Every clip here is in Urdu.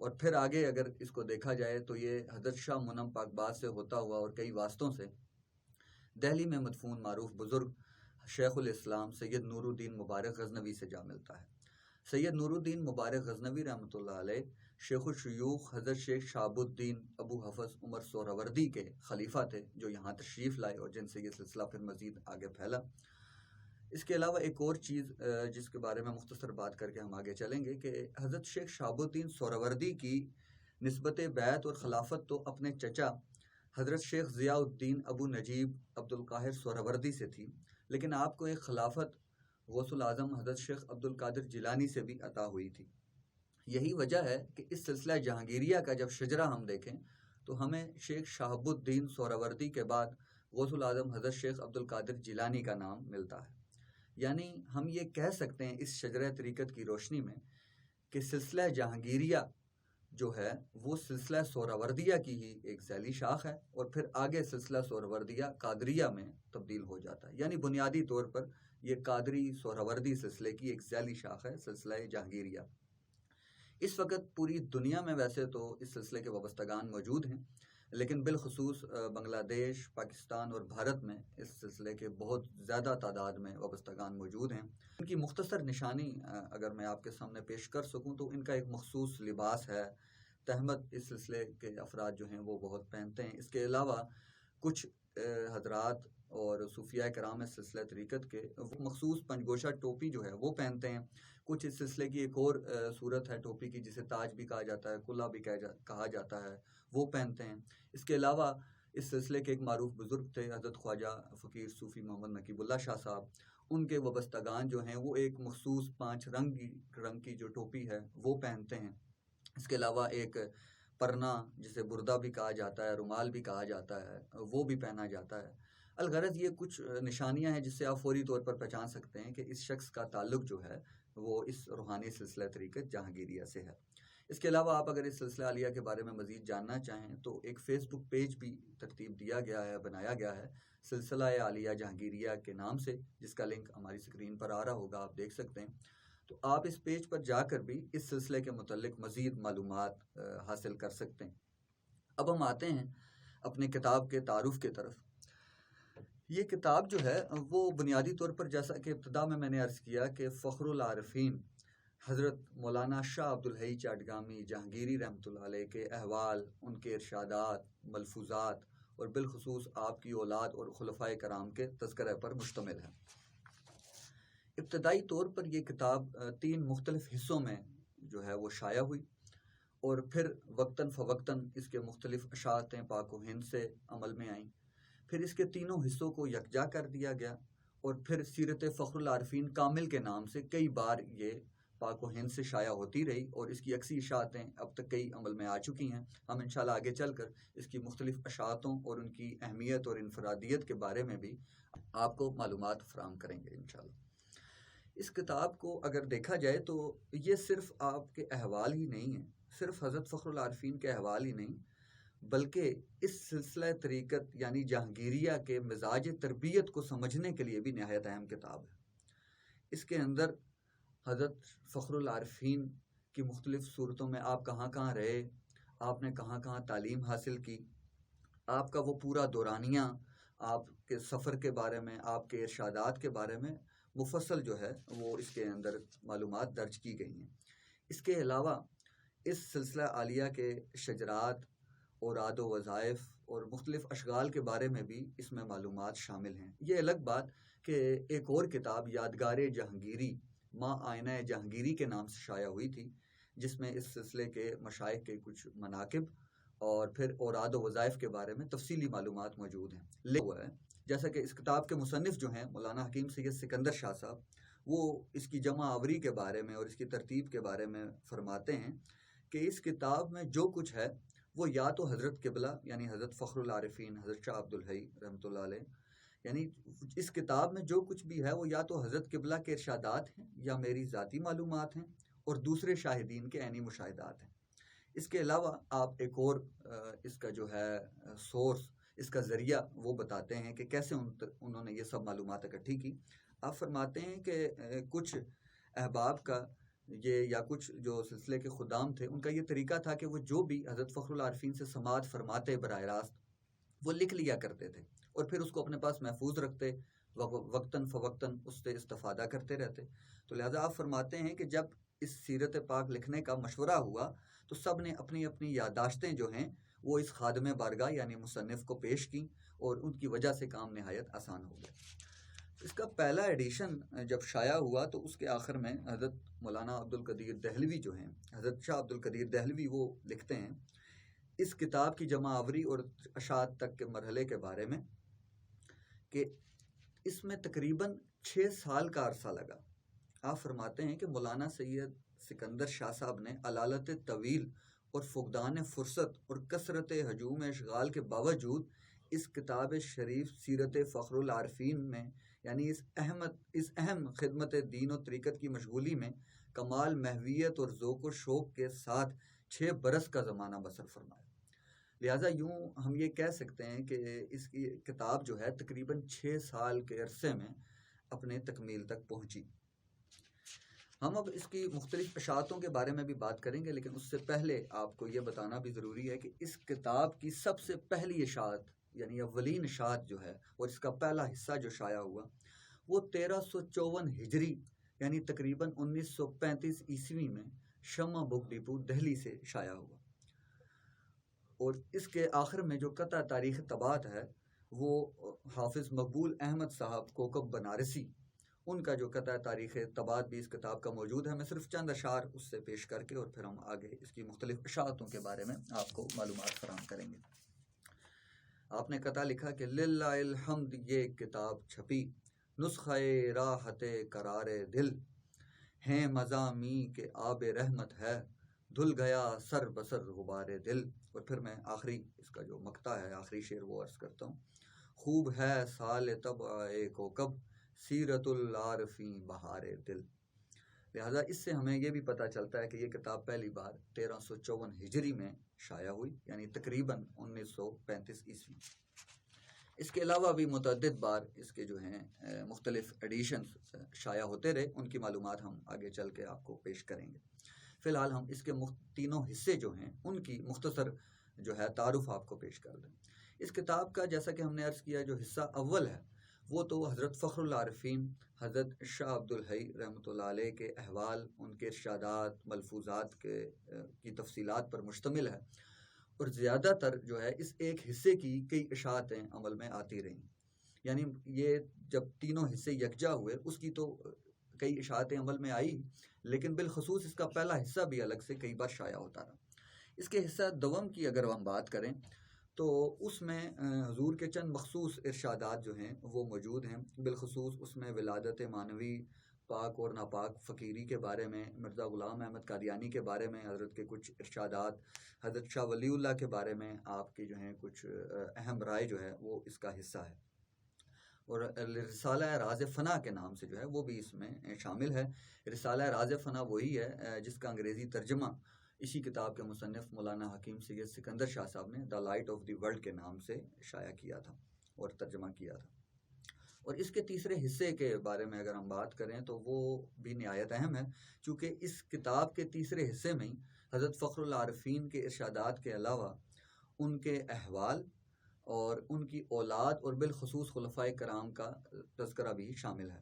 اور پھر آگے اگر اس کو دیکھا جائے تو یہ حضرت شاہ منم پاک باز سے ہوتا ہوا اور کئی واسطوں سے دہلی میں مدفون معروف بزرگ شیخ الاسلام سید نور الدین مبارک غزنوی سے جا ملتا ہے۔ سید نور الدین مبارک غزنوی رحمۃ اللہ علیہ شیخ الشیوخ حضرت شیخ شہاب الدین ابو حفظ عمر سہروردی کے خلیفہ تھے، جو یہاں تشریف لائے اور جن سے یہ سلسلہ پھر مزید آگے پھیلا۔ اس کے علاوہ ایک اور چیز جس کے بارے میں مختصر بات کر کے ہم آگے چلیں گے کہ حضرت شیخ شہاب الدین سہروردی کی نسبت بیعت اور خلافت تو اپنے چچا حضرت شیخ ضیاء الدین ابو نجیب عبد القاہر سہروردی سے تھی، لیکن آپ کو ایک خلافت غوث العظم حضرت شیخ عبد القادر جیلانی سے بھی عطا ہوئی تھی۔ یہی وجہ ہے کہ اس سلسلہ جہانگیریہ کا جب شجرہ ہم دیکھیں تو ہمیں شیخ شہاب الدین سہروردی کے بعد غوث العظم حضرت شیخ عبد القادر جیلانی کا نام ملتا ہے۔ یعنی ہم یہ کہہ سکتے ہیں اس شجرہ طریقت کی روشنی میں کہ سلسلہ جہانگیریہ جو ہے وہ سلسلہ سہروردیہ کی ہی ایک ذیلی شاخ ہے، اور پھر آگے سلسلہ سہروردیہ قادریہ میں تبدیل ہو جاتا ہے۔ یعنی بنیادی طور پر یہ قادری سہروردی سلسلے کی ایک ذیلی شاخ ہے سلسلہ جہانگیریہ۔ اس وقت پوری دنیا میں ویسے تو اس سلسلے کے وابستگان موجود ہیں، لیکن بالخصوص بنگلہ دیش، پاکستان اور بھارت میں اس سلسلے کے بہت زیادہ تعداد میں وابستگان موجود ہیں۔ ان کی مختصر نشانی اگر میں آپ کے سامنے پیش کر سکوں تو ان کا ایک مخصوص لباس ہے، تہمت اس سلسلے کے افراد جو ہیں وہ بہت پہنتے ہیں۔ اس کے علاوہ کچھ حضرات اور صوفیاء کرام اس سلسلہ طریقت کے مخصوص پنجگوشہ ٹوپی جو ہے وہ پہنتے ہیں۔ کچھ اس سلسلے کی ایک اور صورت ہے ٹوپی کی جسے تاج بھی کہا جاتا ہے، کلا بھی کہا جاتا ہے، وہ پہنتے ہیں۔ اس کے علاوہ اس سلسلے کے ایک معروف بزرگ تھے حضرت خواجہ فقیر صوفی محمد نقیب اللہ شاہ صاحب، ان کے وابستگان جو ہیں وہ ایک مخصوص 5 رنگ کی جو ٹوپی ہے وہ پہنتے ہیں۔ اس کے علاوہ ایک پرنا جسے بردہ بھی کہا جاتا ہے، رومال بھی کہا جاتا ہے، وہ بھی پہنا جاتا ہے۔ الغرض یہ کچھ نشانیاں ہیں جس سے آپ فوری طور پر پہچان سکتے ہیں کہ اس شخص کا تعلق جو ہے وہ اس روحانی سلسلہ طریقت جہانگیریہ سے ہے۔ اس کے علاوہ آپ اگر اس سلسلہ عالیہ کے بارے میں مزید جاننا چاہیں تو ایک فیس بک پیج بھی ترتیب دیا گیا ہے، بنایا گیا ہے سلسلہ عالیہ جہانگیریہ کے نام سے، جس کا لنک ہماری اسکرین پر آ رہا ہوگا، آپ دیکھ سکتے ہیں۔ تو آپ اس پیج پر جا کر بھی اس سلسلے کے متعلق مزید معلومات حاصل کر سکتے ہیں۔ اب ہم آتے ہیں اپنے کتاب کے تعارف کی طرف۔ یہ کتاب جو ہے وہ بنیادی طور پر، جیسا کہ ابتدا میں نے عرض کیا کہ فخر العارفین حضرت مولانا شاہ عبد الحی چاٹگامی جہانگیری رحمۃ اللہ علیہ کے احوال، ان کے ارشادات، ملفوظات اور بالخصوص آپ کی اولاد اور خلفائے کرام کے تذکرہ پر مشتمل ہے۔ ابتدائی طور پر یہ کتاب 3 مختلف حصوں میں جو ہے وہ شائع ہوئی، اور پھر وقتاً فوقتاً اس کے مختلف اشاعتیں پاک و ہند سے عمل میں آئیں۔ پھر اس کے تینوں حصوں کو یکجا کر دیا گیا، اور پھر سیرت فخر العارفین کامل کے نام سے کئی بار یہ پاک و ہند سے شائع ہوتی رہی، اور اس کی اکثر اشاعتیں اب تک کئی عمل میں آ چکی ہیں۔ ہم انشاءاللہ آگے چل کر اس کی مختلف اشاعتوں اور ان کی اہمیت اور انفرادیت کے بارے میں بھی آپ کو معلومات فراہم کریں گے انشاءاللہ۔ اس کتاب کو اگر دیکھا جائے تو یہ صرف آپ کے احوال ہی نہیں ہیں، صرف حضرت فخر العارفین کے احوال ہی نہیں، بلکہ اس سلسلہ طریقت یعنی جہانگیریہ کے مزاج تربیت کو سمجھنے کے لیے بھی نہایت اہم کتاب ہے۔ اس کے اندر حضرت فخر العارفین کی مختلف صورتوں میں آپ کہاں کہاں رہے، آپ نے کہاں کہاں تعلیم حاصل کی، آپ کا وہ پورا دورانیہ، آپ کے سفر کے بارے میں، آپ کے ارشادات کے بارے میں مفصل جو ہے وہ اس کے اندر معلومات درج کی گئی ہیں۔ اس کے علاوہ اس سلسلہ عالیہ کے شجرات، اوراد و وظائف اور مختلف اشغال کے بارے میں بھی اس میں معلومات شامل ہیں۔ یہ الگ بات کہ ایک اور کتاب یادگار جہانگیری ما آئینہ جہانگیری کے نام سے شائع ہوئی تھی، جس میں اس سلسلے کے مشائخ کے کچھ مناقب اور پھر اوراد و وظائف کے بارے میں تفصیلی معلومات موجود ہیں۔ لیکن جیسا کہ اس کتاب کے مصنف جو ہیں مولانا حکیم سید سکندر شاہ صاحب، وہ اس کی جمع آوری کے بارے میں اور اس کی ترتیب کے بارے میں فرماتے ہیں کہ اس کتاب میں جو کچھ ہے وہ یا تو حضرت قبلہ یعنی حضرت فخر العارفین حضرت شاہ عبد الحی رحمۃ اللہ علیہ، یعنی اس کتاب میں جو کچھ بھی ہے وہ یا تو حضرت قبلہ کے ارشادات ہیں یا میری ذاتی معلومات ہیں اور دوسرے شاہدین کے عینی مشاہدات ہیں۔ اس کے علاوہ آپ ایک اور اس کا جو ہے سورس، اس کا ذریعہ وہ بتاتے ہیں کہ کیسے انہوں نے یہ سب معلومات اکٹھی کی۔ آپ فرماتے ہیں کہ کچھ احباب کا یہ یا کچھ جو سلسلے کے خدام تھے ان کا یہ طریقہ تھا کہ وہ جو بھی حضرت فخر العارفین سے سماعت فرماتے براہ راست وہ لکھ لیا کرتے تھے اور پھر اس کو اپنے پاس محفوظ رکھتے، وقتاً فوقتاً اس سے استفادہ کرتے رہتے. تو لہٰذا آپ فرماتے ہیں کہ جب اس سیرت پاک لکھنے کا مشورہ ہوا تو سب نے اپنی اپنی یادداشتیں جو ہیں وہ اس خادم بارگاہ یعنی مصنف کو پیش کی اور ان کی وجہ سے کام نہایت آسان ہو گیا. اس کا پہلا ایڈیشن جب شائع ہوا تو اس کے آخر میں حضرت مولانا عبدالقدیر دہلوی جو ہیں، حضرت شاہ عبدالقدیر دہلوی، وہ لکھتے ہیں اس کتاب کی جمع آوری اور اشاعت تک کے مرحلے کے بارے میں کہ اس میں تقریباً 6 سال کا عرصہ لگا. آپ فرماتے ہیں کہ مولانا سید سکندر شاہ صاحب نے علالت طویل اور فقدان فرصت اور کثرت ہجوم اشغال کے باوجود اس کتاب شریف سیرت فخر العارفین میں یعنی اس اہم خدمت دین و طریقت کی مشغولی میں کمال محویت اور ذوق و شوق کے ساتھ 6 برس کا زمانہ بسر فرمایا. لہٰذا یوں ہم یہ کہہ سکتے ہیں کہ اس کی کتاب جو ہے تقریباً 6 سال کے عرصے میں اپنے تکمیل تک پہنچی. ہم اب اس کی مختلف اشاعتوں کے بارے میں بھی بات کریں گے، لیکن اس سے پہلے آپ کو یہ بتانا بھی ضروری ہے کہ اس کتاب کی سب سے پہلی اشاعت یعنی اولین اشاعت جو ہے اور اس کا پہلا حصہ جو شائع ہوا وہ 1354 ہجری یعنی تقریباً 1935 عیسوی میں شمع بک ڈپو دہلی سے شائع ہوا. اور اس کے آخر میں جو قطع تاریخ طباعت ہے وہ حافظ مقبول احمد صاحب کوکب بنارسی، ان کا جو قطع تاریخ طباعت بھی اس کتاب کا موجود ہے. میں صرف چند اشعار اس سے پیش کر کے اور پھر ہم آگے اس کی مختلف اشاعتوں کے بارے میں آپ کو معلومات فراہم کریں گے. آپ نے قطع لکھا کہ للہ الحمد یہ کتاب چھپی، نسخہ راحت قرار دل، ہیں مضامیں کے آب رحمت ہے، دھل گیا سر بسر غبار دل. اور پھر میں آخری اس کا جو مقطع ہے آخری شعر وہ عرض کرتا ہوں. خوب ہے سال طبع کوکب، سیرت العارفین بہار دل. لہذا اس سے ہمیں یہ بھی پتہ چلتا ہے کہ یہ کتاب پہلی بار 1354 ہجری میں شائع ہوئی یعنی تقریباً 1935 عیسوی. اس کے علاوہ بھی متعدد بار اس کے جو ہیں مختلف ایڈیشنز شائع ہوتے رہے، ان کی معلومات ہم آگے چل کے آپ کو پیش کریں گے. فی الحال ہم اس کے تینوں حصے جو ہیں ان کی مختصر جو ہے تعارف آپ کو پیش کر دیں. اس کتاب کا جیسا کہ ہم نے عرض کیا جو حصہ اول ہے وہ تو حضرت فخر العارفین حضرت شاہ عبدالحی رحمۃ اللہ علیہ کے احوال، ان کے ارشادات، ملفوظات کی تفصیلات پر مشتمل ہے، اور زیادہ تر جو ہے اس ایک حصے کی کئی اشاعتیں عمل میں آتی رہیں. یعنی یہ جب تینوں حصے یکجا ہوئے اس کی تو کئی اشاعتیں عمل میں آئی، لیکن بالخصوص اس کا پہلا حصہ بھی الگ سے کئی بار شائع ہوتا رہا. اس کے حصہ دوم کی اگر ہم بات کریں تو اس میں حضور کے چند مخصوص ارشادات جو ہیں وہ موجود ہیں. بالخصوص اس میں ولادت معنوی، پاک اور ناپاک فقیری کے بارے میں، مرزا غلام احمد قادیانی کے بارے میں حضرت کے کچھ ارشادات، حضرت شاہ ولی اللہ کے بارے میں آپ کی جو ہیں کچھ اہم رائے جو ہے وہ اس کا حصہ ہے. اور رسالہ راز فنا کے نام سے جو ہے وہ بھی اس میں شامل ہے. رسالہ راز فنا وہی ہے جس کا انگریزی ترجمہ اسی کتاب کے مصنف مولانا حکیم سید سکندر شاہ صاحب نے the light of the world کے نام سے شائع کیا تھا اور ترجمہ کیا تھا. اور اس کے تیسرے حصے کے بارے میں اگر ہم بات کریں تو وہ بھی نہایت اہم ہے، چونکہ اس کتاب کے تیسرے حصے میں حضرت فخر العارفین کے ارشادات کے علاوہ ان کے احوال اور ان کی اولاد اور بالخصوص خلفائے کرام کا تذکرہ بھی شامل ہے.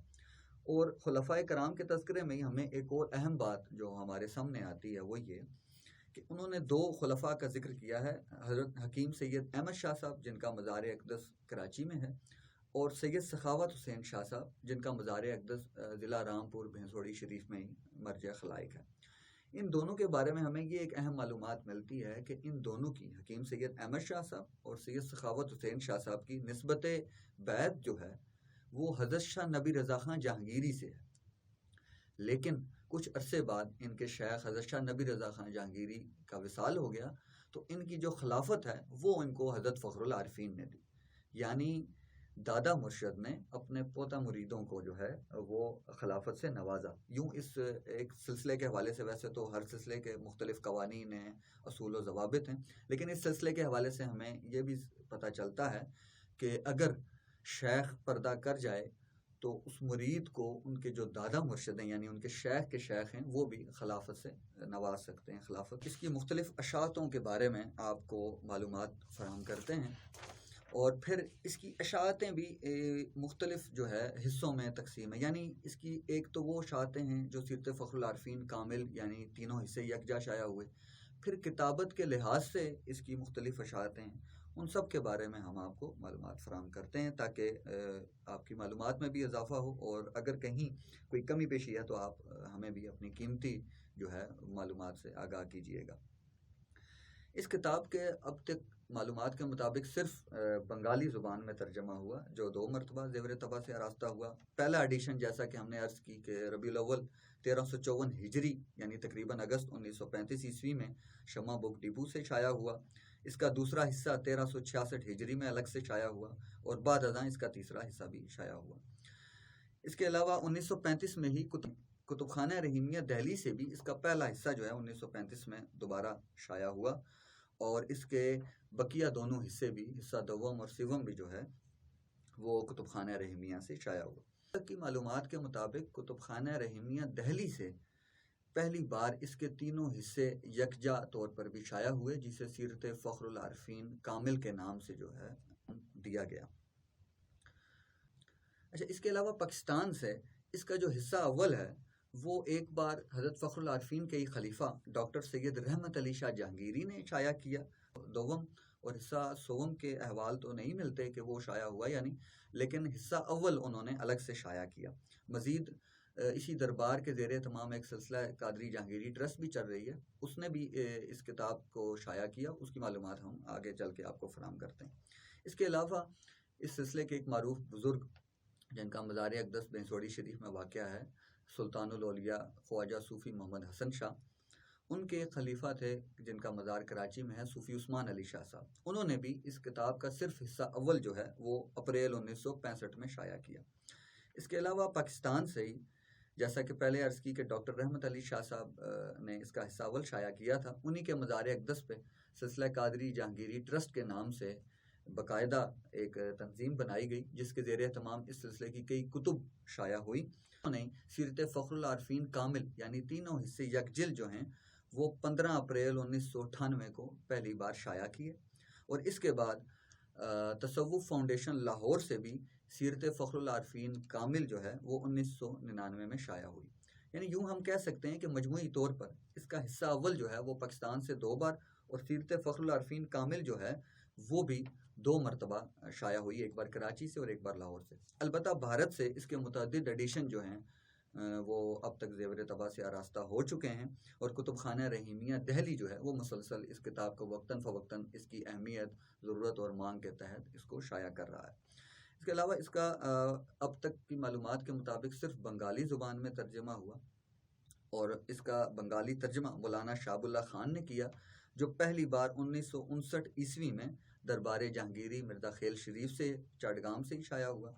اور خلفائے کرام کے تذکرے میں ہمیں ایک اور اہم بات جو ہمارے سامنے آتی ہے وہ یہ کہ انہوں نے 2 خلفاء کا ذکر کیا ہے، حضرت حکیم سید احمد شاہ صاحب جن کا مزار اقدس کراچی میں ہے، اور سید سخاوت حسین شاہ صاحب جن کا مزار اقدس ضلع رامپور بھینسوڑی شریف میں ہی مرجع خلائق ہے. ان دونوں کے بارے میں ہمیں یہ ایک اہم معلومات ملتی ہے کہ ان دونوں کی، حکیم سید احمد شاہ صاحب اور سید سخاوت حسین شاہ صاحب کی نسبت بیعت جو ہے وہ حضرت شاہ نبی رضا خان جہانگیری سے ہے. لیکن کچھ عرصے بعد ان کے شیخ حضرت شاہ نبی رضا خان جہانگیری کا وصال ہو گیا تو ان کی جو خلافت ہے وہ ان کو حضرت فخر العارفین نے دی. یعنی دادا مرشد نے اپنے پوتا مریدوں کو جو ہے وہ خلافت سے نوازا. یوں اس ایک سلسلے کے حوالے سے، ویسے تو ہر سلسلے کے مختلف قوانین ہیں، اصول و ضوابط ہیں، لیکن اس سلسلے کے حوالے سے ہمیں یہ بھی پتہ چلتا ہے کہ اگر شیخ پردہ کر جائے تو اس مرید کو ان کے جو دادا مرشد ہیں یعنی ان کے شیخ ہیں وہ بھی خلافت سے نواز سکتے ہیں. خلافت اس کی مختلف اشاعتوں کے بارے میں آپ کو معلومات فراہم کرتے ہیں، اور پھر اس کی اشاعتیں بھی مختلف جو ہے حصوں میں تقسیم ہے. یعنی اس کی ایک تو وہ اشاعتیں ہیں جو سیرت فخر العارفین کامل یعنی تینوں حصے یکجا شائع ہوئے. پھر کتابت کے لحاظ سے اس کی مختلف اشاعتیں ہیں، ان سب کے بارے میں ہم آپ کو معلومات فراہم کرتے ہیں تاکہ آپ کی معلومات میں بھی اضافہ ہو، اور اگر کہیں کوئی کمی پیشی ہے تو آپ ہمیں بھی اپنی قیمتی جو ہے معلومات سے آگاہ کیجیے گا. اس کتاب کے اب تک معلومات کے مطابق صرف بنگالی زبان میں ترجمہ ہوا، جو 2 مرتبہ زیور طبع سے آراستہ ہوا. پہلا ایڈیشن جیسا کہ ہم نے عرض کی کہ ربیع الاول 1354 ہجری یعنی تقریباً اگست 1935 عیسوی میں شمع بک ڈپو سے شائع ہوا. اس کا دوسرا حصہ 1366 ہجری میں الگ سے شائع ہوا، اور بعد ازاں اس کا تیسرا حصہ بھی شائع ہوا. اس کے علاوہ 1935 میں ہی کتب خانہ رحیمیہ دہلی سے بھی اس کا پہلا حصہ جو ہے 1935 میں دوبارہ شائع ہوا، اور اس کے بقیہ دونوں حصے بھی، حصہ دوم اور سوم بھی جو ہے وہ کتب خانہ رحیمیہ سے شائع ہوا. تک کی معلومات کے مطابق کتب خانہ رحیمیہ دہلی سے پہلی بار اس کے تینوں حصے یکجا طور پر بھی شائع ہوئے، جسے سیرت فخر العارفین کامل کے نام سے جو ہے دیا گیا. اچھا، اس کے علاوہ پاکستان سے اس کا جو حصہ اول ہے وہ ایک بار حضرت فخر العارفین کے خلیفہ ڈاکٹر سید رحمت علی شاہ جہانگیری نے شائع کیا. دوم اور حصہ سوم کے احوال تو نہیں ملتے کہ وہ شائع ہوا یعنی، لیکن حصہ اول انہوں نے الگ سے شائع کیا. مزید اسی دربار کے زیر اہتمام ایک سلسلہ قادری جہانگیری ٹرسٹ بھی چل رہی ہے، اس نے بھی اس کتاب کو شائع کیا. اس کی معلومات ہم آگے چل کے آپ کو فراہم کرتے ہیں. اس کے علاوہ اس سلسلے کے ایک معروف بزرگ جن کا مزار اقدس بنسوڑی شریف میں واقع ہے، سلطان الاولیاء خواجہ صوفی محمد حسن شاہ، ان کے خلیفہ تھے جن کا مزار کراچی میں ہے، صوفی عثمان علی شاہ صاحب. انہوں نے بھی اس کتاب کا صرف حصہ اول جو ہے وہ اپریل 1965 میں شائع کیا. اس کے علاوہ پاکستان سے ہی جیسا کہ پہلے عرض کی کہ ڈاکٹر رحمت علی شاہ صاحب نے اس کا حصہ اول شائع کیا تھا، انہی کے مزار اقدس پہ سلسلہ قادری جہانگیری ٹرسٹ کے نام سے باقاعدہ ایک تنظیم بنائی گئی جس کے زیر اہتمام اس سلسلے کی کئی کتب شائع ہوئی. انہوں نے سیرت فخر العارفین کامل یعنی تینوں حصے یک جلد جو ہیں وہ 15 اپریل 1998 کو پہلی بار شائع کیے، اور اس کے بعد تصوف فاؤنڈیشن لاہور سے بھی سیرت فخر العارفین کامل جو ہے وہ 1999 میں شائع ہوئی. یعنی یوں ہم کہہ سکتے ہیں کہ مجموعی طور پر اس کا حصہ اول جو ہے وہ پاکستان سے 2 بار، اور سیرت فخر العارفین کامل جو ہے وہ بھی 2 مرتبہ شائع ہوئی، ایک بار کراچی سے اور ایک بار لاہور سے. البتہ بھارت سے اس کے متعدد ایڈیشن جو ہیں وہ اب تک زیور طبع سے آراستہ ہو چکے ہیں، اور کتب خانہ رحیمیہ دہلی جو ہے وہ مسلسل اس کتاب کو وقتاً فوقتاً اس کی اہمیت، ضرورت اور مانگ کے تحت اس کو شائع کر رہا ہے. اس کے علاوہ اس کا اب تک کی معلومات کے مطابق صرف بنگالی زبان میں ترجمہ ہوا، اور اس کا بنگالی ترجمہ مولانا شہاب اللہ خان نے کیا، جو پہلی بار 1959 عیسوی میں دربار جہانگیری مرزا خیل شریف سے چاٹگام سے ہی شائع ہوا،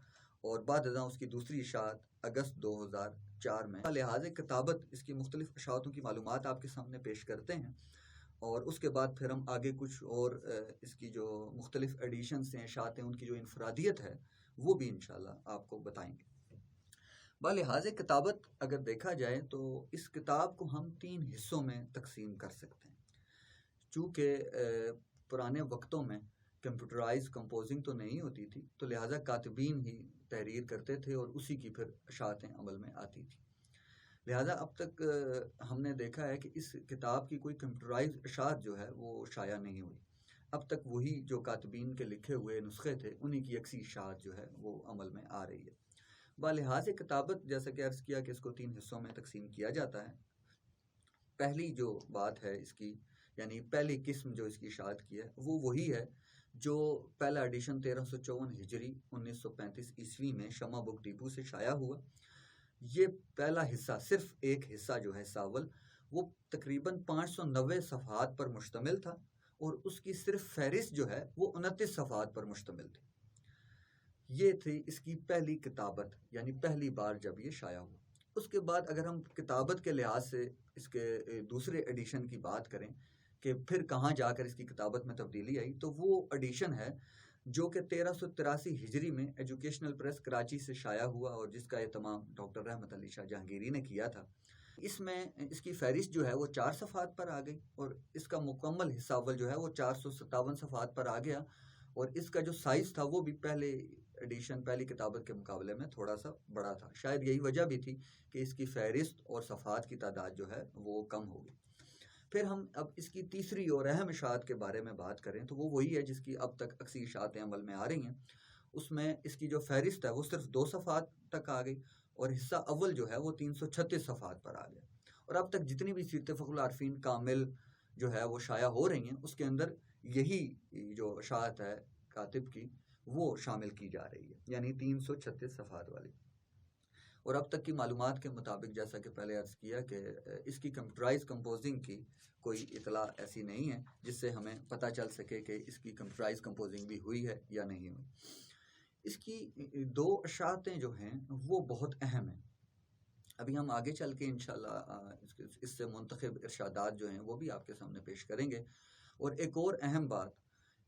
اور بعد ازاں اس کی دوسری اشاعت اگست 2004 میں. لحاظ کتابت اس کی مختلف اشاعتوں کی معلومات آپ کے سامنے پیش کرتے ہیں، اور اس کے بعد پھر ہم آگے کچھ اور اس کی جو مختلف ایڈیشنز ہیں، اشاعتیں، ان کی جو انفرادیت ہے وہ بھی انشاءاللہ آپ کو بتائیں گے. بلحاظ کتابت اگر دیکھا جائے تو اس کتاب کو ہم 3 حصوں میں تقسیم کر سکتے ہیں. چونکہ پرانے وقتوں میں کمپیوٹرائز کمپوزنگ تو نہیں ہوتی تھی، تو لہٰذا کاتبین ہی تحریر کرتے تھے اور اسی کی پھر اشاعتیں عمل میں آتی تھیں. لہٰذا اب تک ہم نے دیکھا ہے کہ اس کتاب کی کوئی کمپیوٹرائز اشاعت جو ہے وہ شائع نہیں ہوئی. اب تک وہی جو کاتبین کے لکھے ہوئے نسخے تھے انہی کی یکسی اشاعت جو ہے وہ عمل میں آ رہی ہے. بلحاظ کتابت جیسا کہ عرض کیا کہ اس کو 3 حصوں میں تقسیم کیا جاتا ہے. پہلی جو بات ہے اس کی، یعنی پہلی قسم جو اس کی اشاعت کی ہے وہ وہی ہے جو پہلا ایڈیشن 1354 ہجری 1935 عیسوی میں شمع بک ڈپو سے شائع ہوا. یہ پہلا حصہ، صرف ایک حصہ جو ہے اول، وہ تقریباً 590 صفحات پر مشتمل تھا، اور اس کی صرف فہرست جو ہے وہ 29 صفحات پر مشتمل تھی. یہ تھی اس کی پہلی کتابت، یعنی پہلی بار جب یہ شائع ہوا. اس کے بعد اگر ہم کتابت کے لحاظ سے اس کے دوسرے ایڈیشن کی بات کریں کہ پھر کہاں جا کر اس کی کتابت میں تبدیلی آئی، تو وہ ایڈیشن ہے جو کہ 1383 ہجری میں ایجوکیشنل پریس کراچی سے شائع ہوا اور جس کا اہتمام ڈاکٹر رحمت علی شاہ جہانگیری نے کیا تھا۔ اس میں اس کی فہرست جو ہے وہ 4 صفحات پر آ گئی اور اس کا مکمل حصہ اول جو ہے وہ 457 صفحات پر آ گیا، اور اس کا جو سائز تھا وہ بھی پہلے ایڈیشن پہلی کتابت کے مقابلے میں تھوڑا سا بڑا تھا۔ شاید یہی وجہ بھی تھی کہ اس کی فہرست اور صفحات کی تعداد جو ہے وہ کم ہو گئی۔ پھر ہم اب اس کی تیسری اور اہم اشاعت کے بارے میں بات کریں تو وہ وہی ہے جس کی اب تک اکثر اشاعتیں عمل میں آ رہی ہیں۔ اس میں اس کی جو فہرست ہے وہ صرف 2 صفحات تک آ گئی اور حصہ اول جو ہے وہ 336 صفحات پر آ گیا، اور اب تک جتنی بھی سیرت فخر العارفین کامل جو ہے وہ شائع ہو رہی ہیں اس کے اندر یہی جو اشاعت ہے کاتب کی وہ شامل کی جا رہی ہے، یعنی 336 صفحات والی۔ اور اب تک کی معلومات کے مطابق جیسا کہ پہلے عرض کیا کہ اس کی کمپیوٹرائز کمپوزنگ کی کوئی اطلاع ایسی نہیں ہے جس سے ہمیں پتہ چل سکے کہ اس کی کمپیوٹرائز کمپوزنگ بھی ہوئی ہے یا نہیں ہوئی۔ اس کی 2 اشاعتیں جو ہیں وہ بہت اہم ہیں۔ ابھی ہم آگے چل کے انشاءاللہ اس سے منتخب ارشادات جو ہیں وہ بھی آپ کے سامنے پیش کریں گے۔ اور ایک اور اہم بات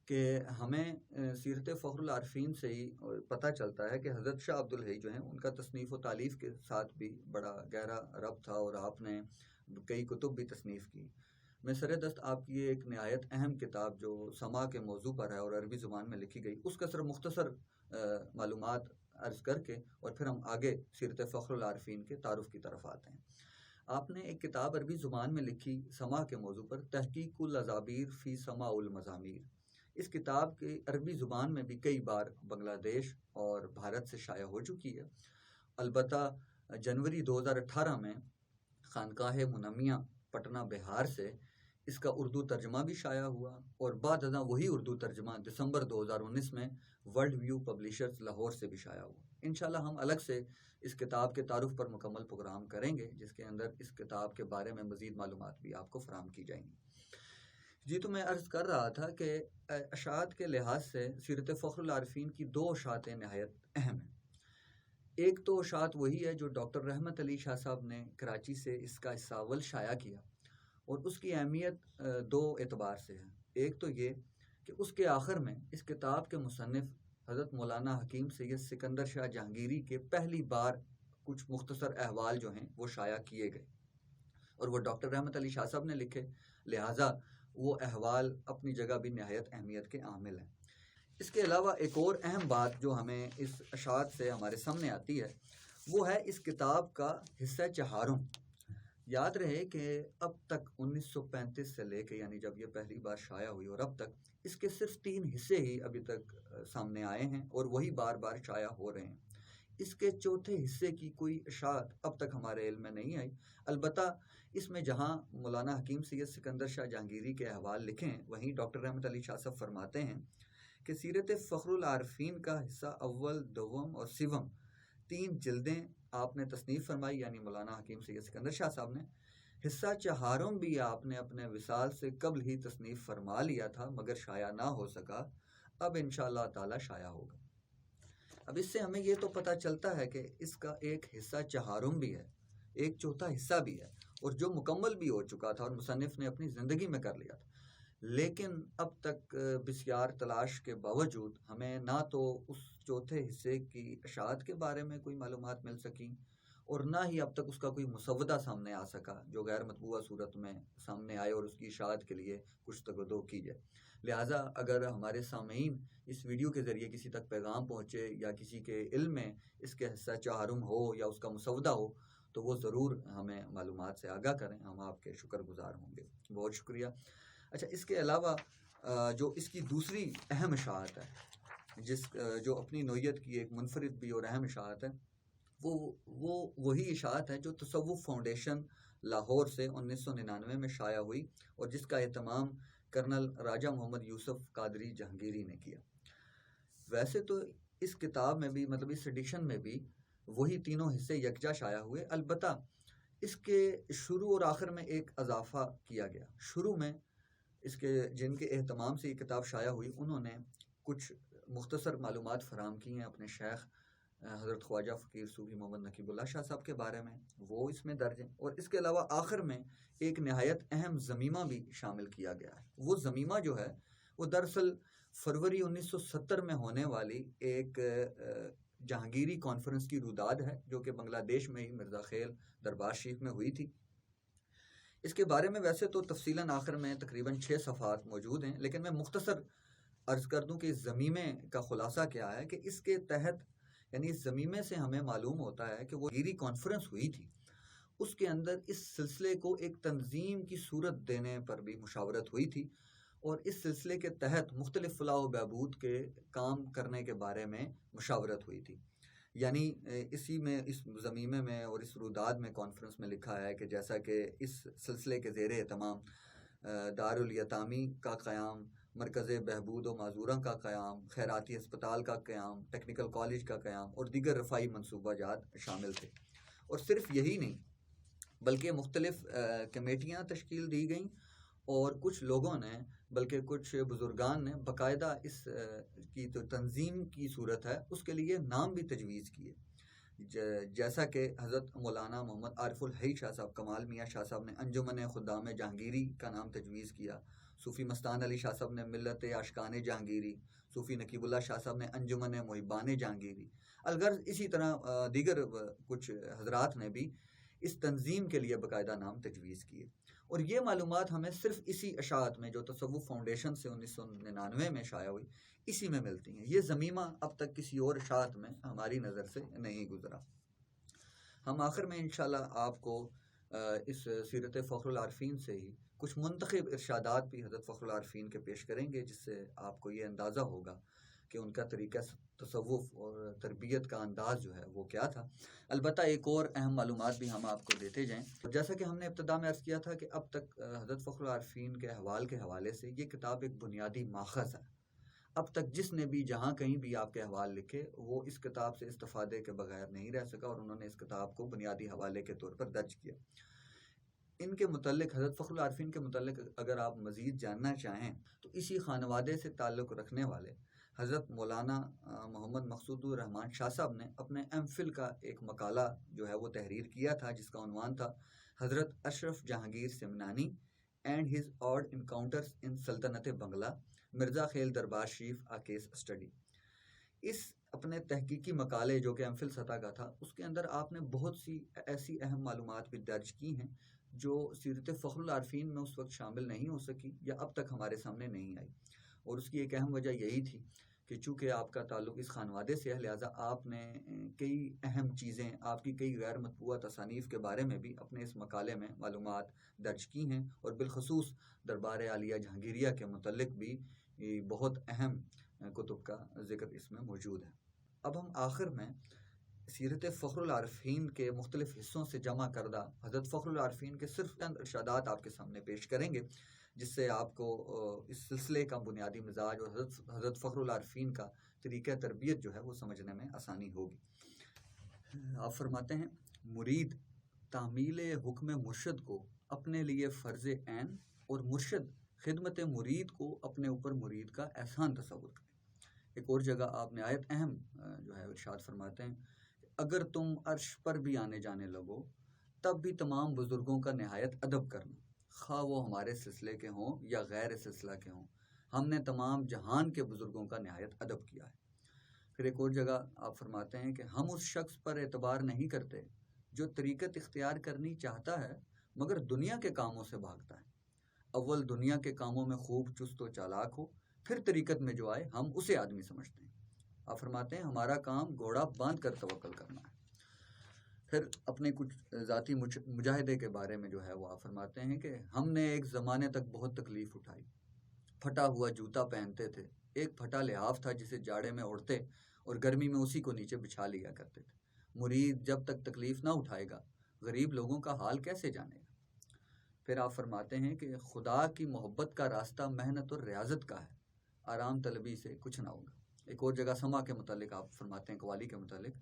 کہ ہمیں سیرت فخر العارفین سے ہی پتہ چلتا ہے کہ حضرت شاہ عبد الحی جو ہیں ان کا تصنیف و تالیف کے ساتھ بھی بڑا گہرا ربط تھا اور آپ نے کئی کتب بھی تصنیف کی۔ میں سر دست آپ کی ایک نہایت اہم کتاب جو سما کے موضوع پر ہے اور عربی زبان میں لکھی گئی اس کا صرف مختصر معلومات عرض کر کے اور پھر ہم آگے سیرت فخر العارفین کے تعارف کی طرف آتے ہیں۔ آپ نے ایک کتاب عربی زبان میں لکھی سما کے موضوع پر، تحقیق الازابیر فی سماع المزامیر۔ اس کتاب کی عربی زبان میں بھی کئی بار بنگلہ دیش اور بھارت سے شائع ہو چکی ہے۔ البتہ جنوری 2018 میں خانقاہ منمیہ پٹنہ بہار سے اس کا اردو ترجمہ بھی شائع ہوا، اور بعد ازاں وہی اردو ترجمہ دسمبر 2019 میں ورلڈ ویو پبلیشرز لاہور سے بھی شائع ہوا۔ انشاءاللہ ہم الگ سے اس کتاب کے تعارف پر مکمل پروگرام کریں گے جس کے اندر اس کتاب کے بارے میں مزید معلومات بھی آپ کو فراہم کی جائیں گی۔ جی تو میں عرض کر رہا تھا کہ اشاعت کے لحاظ سے سیرت فخر العارفین کی 2 اشاعتیں نہایت اہم ہیں۔ ایک تو اشاعت وہی ہے جو ڈاکٹر رحمت علی شاہ صاحب نے کراچی سے اس کا حصہ اول شائع کیا، اور اس کی اہمیت 2 اعتبار سے ہے۔ ایک تو یہ کہ اس کے آخر میں اس کتاب کے مصنف حضرت مولانا حکیم سید سکندر شاہ جہانگیری کے پہلی بار کچھ مختصر احوال جو ہیں وہ شائع کیے گئے، اور وہ ڈاکٹر رحمت علی شاہ صاحب نے لکھے، لہٰذا وہ احوال اپنی جگہ بھی نہایت اہمیت کے عامل ہیں۔ اس کے علاوہ ایک اور اہم بات جو ہمیں اس اشاعت سے ہمارے سامنے آتی ہے وہ ہے اس کتاب کا حصہ چہارم۔ یاد رہے کہ اب تک 1935 سے لے کے یعنی جب یہ پہلی بار شائع ہوئی اور اب تک اس کے صرف 3 حصے ہی ابھی تک سامنے آئے ہیں اور وہی بار بار شائع ہو رہے ہیں۔ اس کے چوتھے حصے کی کوئی اشاعت اب تک ہمارے علم میں نہیں آئی۔ البتہ اس میں جہاں مولانا حکیم سید سکندر شاہ جہانگیری کے احوال لکھے ہیں وہیں ڈاکٹر رحمت علی شاہ صاحب فرماتے ہیں کہ سیرت فخر العارفین کا حصہ اول، دوم اور سوم 3 جلدیں آپ نے تصنیف فرمائی، یعنی مولانا حکیم سید سکندر شاہ صاحب نے۔ حصہ چہارم بھی آپ نے اپنے وصال سے قبل ہی تصنیف فرما لیا تھا مگر شائع نہ ہو سکا، اب انشاءاللہ تعالی شائع ہوگا۔ اب اس سے ہمیں یہ تو پتہ چلتا ہے کہ اس کا ایک حصہ چہارم بھی ہے، ایک چوتھا حصہ بھی ہے، اور جو مکمل بھی ہو چکا تھا اور مصنف نے اپنی زندگی میں کر لیا تھا، لیکن اب تک بسیار تلاش کے باوجود ہمیں نہ تو اس چوتھے حصے کی اشاعت کے بارے میں کوئی معلومات مل سکیں اور نہ ہی اب تک اس کا کوئی مسودہ سامنے آ سکا جو غیر مطبوعہ صورت میں سامنے آئے اور اس کی اشاعت کے لیے کچھ تگدو کی جائے۔ لہٰذا اگر ہمارے سامعین اس ویڈیو کے ذریعے کسی تک پیغام پہنچے یا کسی کے علم میں اس کے حصہ چہارم ہو یا اس کا مسودہ ہو تو وہ ضرور ہمیں معلومات سے آگاہ کریں، ہم آپ کے شکر گزار ہوں گے۔ بہت شکریہ۔ اچھا، اس کے علاوہ جو اس کی دوسری اہم اشاعت ہے جو اپنی نوعیت کی ایک منفرد بھی اور اہم اشاعت ہے، وہ وہی اشاعت ہے جو تصوف فاؤنڈیشن لاہور سے 1999 میں شائع ہوئی اور جس کا اہتمام کرنل راجہ محمد یوسف قادری جہانگیری نے کیا۔ ویسے تو اس کتاب میں بھی اس ایڈیشن میں بھی وہی تینوں حصے یکجا شائع ہوئے، البتہ اس کے شروع اور آخر میں ایک اضافہ کیا گیا۔ شروع میں اس کے جن کے اہتمام سے یہ کتاب شائع ہوئی انہوں نے کچھ مختصر معلومات فراہم کی ہیں اپنے شیخ حضرت خواجہ فقیر صوفی محمد نقیب اللہ شاہ صاحب کے بارے میں، وہ اس میں درج ہیں، اور اس کے علاوہ آخر میں ایک نہایت اہم ضمیمہ بھی شامل کیا گیا ہے۔ وہ ضمیمہ جو ہے وہ دراصل فروری 1970 میں ہونے والی ایک جہانگیری کانفرنس کی روداد ہے جو کہ بنگلہ دیش میں ہی مرزا خیل دربار شریف میں ہوئی تھی۔ اس کے بارے میں ویسے تو تفصیلاً آخر میں تقریباً 6 صفحات موجود ہیں، لیکن میں مختصر عرض کر دوں کہ اس ضمیمے کا خلاصہ کیا ہے کہ اس کے تحت یعنی اس ضمیمے سے ہمیں معلوم ہوتا ہے کہ وہ جہانگیری کانفرنس ہوئی تھی، اس کے اندر اس سلسلے کو ایک تنظیم کی صورت دینے پر بھی مشاورت ہوئی تھی، اور اس سلسلے کے تحت مختلف فلاح و بہبود کے کام کرنے کے بارے میں مشاورت ہوئی تھی۔ یعنی اسی میں اس ضمیمے میں اور اس روداد میں کانفرنس میں لکھا ہے کہ جیسا کہ اس سلسلے کے زیر اہتمام دارالیتامی کا قیام، مرکز بہبود و معذوروں کا قیام، خیراتی ہسپتال کا قیام، ٹیکنیکل کالج کا قیام اور دیگر رفاہی منصوبہ جات شامل تھے۔ اور صرف یہی نہیں بلکہ مختلف کمیٹیاں تشکیل دی گئیں، اور کچھ لوگوں نے بلکہ کچھ بزرگان نے باقاعدہ اس کی تو تنظیم کی صورت ہے اس کے لیے نام بھی تجویز کیے، جیسا کہ حضرت مولانا محمد عارف الحی شاہ صاحب، کمال میاں شاہ صاحب نے انجمن خدام جہانگیری کا نام تجویز کیا، صوفی مستان علی شاہ صاحب نے ملت عاشقان جہانگیری، صوفی نقیب اللہ شاہ صاحب نے انجمن محبان جہانگیری، الغرض اسی طرح دیگر کچھ حضرات نے بھی اس تنظیم کے لیے باقاعدہ نام تجویز کیے۔ اور یہ معلومات ہمیں صرف اسی اشاعت میں جو تصوف فاؤنڈیشن سے 1999 میں شائع ہوئی اسی میں ملتی ہیں۔ یہ ضمیمہ اب تک کسی اور اشاعت میں ہماری نظر سے نہیں گزرا۔ ہم آخر میں انشاءاللہ آپ کو اس سیرت فخر العارفین سے ہی کچھ منتخب ارشادات بھی حضرت فخر العارفین کے پیش کریں گے، جس سے آپ کو یہ اندازہ ہوگا کہ ان کا طریقہ تصوف اور تربیت کا انداز جو ہے وہ کیا تھا۔ البتہ ایک اور اہم معلومات بھی ہم آپ کو دیتے جائیں۔ جیسا کہ ہم نے ابتدا میں عرض کیا تھا کہ اب تک حضرت فخر العارفین کے احوال کے حوالے سے یہ کتاب ایک بنیادی ماخذ ہے۔ اب تک جس نے بھی جہاں کہیں بھی آپ کے احوال لکھے وہ اس کتاب سے استفادے کے بغیر نہیں رہ سکا، اور انہوں نے اس کتاب کو بنیادی حوالے کے طور پر درج کیا۔ ان کے متعلق حضرت فخر العارفین کے متعلق اگر آپ مزید جاننا چاہیں تو اسی خانوادے سے تعلق رکھنے والے حضرت مولانا محمد مقصود الرحمان شاہ صاحب نے اپنے ایم فل کا ایک مقالہ جو ہے وہ تحریر کیا تھا، جس کا عنوان تھا حضرت Ashraf Jahangir Simnani and his odd encounters in سلطنت بنگلہ، مرزا خیل دربار شریف آ کیس اسٹڈی۔ اس اپنے تحقیقی مقالے جو کہ ایم فل سطح کا تھا اس کے اندر آپ نے بہت سی ایسی اہم معلومات بھی درج کی ہیں جو سیرت فخر العارفین میں اس وقت شامل نہیں ہو سکی یا اب تک ہمارے سامنے نہیں آئی، اور اس کی ایک اہم وجہ یہی تھی کہ چونکہ آپ کا تعلق اس خانوادے سے ہے، لہٰذا آپ نے کئی اہم چیزیں، آپ کی کئی غیر مطبوعہ تصانیف کے بارے میں بھی اپنے اس مقالے میں معلومات درج کی ہیں، اور بالخصوص دربار عالیہ جہانگیریہ کے متعلق بھی بہت اہم کتب کا ذکر اس میں موجود ہے۔ اب ہم آخر میں سیرت فخر العارفین کے مختلف حصوں سے جمع کردہ حضرت فخر العارفین کے صرف چند ارشادات آپ کے سامنے پیش کریں گے، جس سے آپ کو اس سلسلے کا بنیادی مزاج اور حضرت فخر العارفین کا طریقہ تربیت جو ہے وہ سمجھنے میں آسانی ہوگی۔ آپ فرماتے ہیں، مرید تعمیل حکم مرشد کو اپنے لیے فرض عین اور مرشد خدمت مرید کو اپنے اوپر مرید کا احسان تصور کریں۔ ایک اور جگہ آپ نہایت اہم جو ہے ارشاد فرماتے ہیں، اگر تم عرش پر بھی آنے جانے لگو تب بھی تمام بزرگوں کا نہایت ادب کرنا، خواہ وہ ہمارے سلسلے کے ہوں یا غیر سلسلہ کے ہوں، ہم نے تمام جہان کے بزرگوں کا نہایت ادب کیا ہے۔ پھر ایک اور جگہ آپ فرماتے ہیں کہ ہم اس شخص پر اعتبار نہیں کرتے جو طریقت اختیار کرنی چاہتا ہے مگر دنیا کے کاموں سے بھاگتا ہے۔ اول دنیا کے کاموں میں خوب چست و چالاک ہو، پھر طریقت میں جو آئے ہم اسے آدمی سمجھتے ہیں۔ آپ فرماتے ہیں ہمارا کام گھوڑا باندھ کر توکل کرنا ہے۔ پھر اپنے کچھ ذاتی مجاہدے کے بارے میں جو ہے وہ آپ فرماتے ہیں کہ ہم نے ایک زمانے تک بہت تکلیف اٹھائی، پھٹا ہوا جوتا پہنتے تھے، ایک پھٹا لحاف تھا جسے جاڑے میں اوڑھتے اور گرمی میں اسی کو نیچے بچھا لیا کرتے تھے۔ مرید جب تک تکلیف نہ اٹھائے گا غریب لوگوں کا حال کیسے جانے گا؟ پھر آپ فرماتے ہیں کہ خدا کی محبت کا راستہ محنت اور ریاضت کا ہے، آرام طلبی سے کچھ نہ ہوگا۔ ایک اور جگہ سما کے متعلق آپ فرماتے ہیں، قوالی کے متعلق،